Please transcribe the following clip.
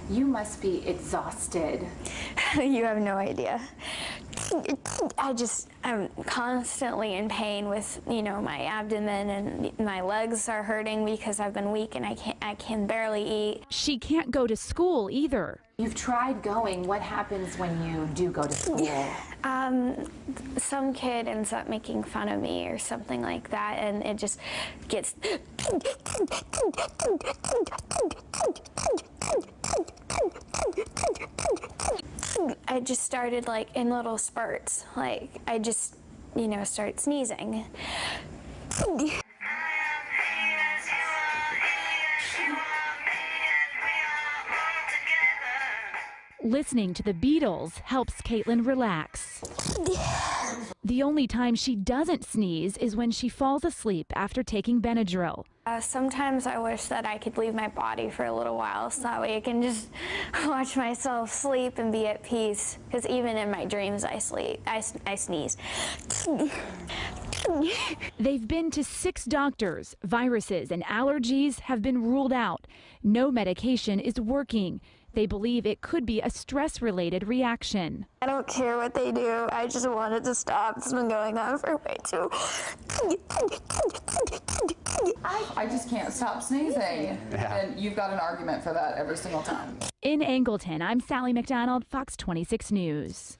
You must be exhausted. You have no idea. I'm constantly in pain with, my abdomen, and my legs are hurting because I've been weak and I can barely eat. She can't go to school either. You've tried going. What happens when you do go to school? Some kid ends up making fun of me or something like that, and it just gets... I just started in little spurts. I just, start sneezing. Listening to the Beatles helps Caitlin relax. The only time she doesn't sneeze is when she falls asleep after taking Benadryl. Sometimes I wish that I could leave my body for a little while so that way I can just watch myself sleep and be at peace. Because even in my dreams I sneeze. They've been to 6 doctors. Viruses and allergies have been ruled out. No medication is working. They believe it could be a stress-related reaction. I don't care what they do. I just want it to stop. It's been going on for way too. I just can't stop sneezing. Yeah. And you've got an argument for that every single time. In Angleton, I'm Sally McDonald, Fox 26 News.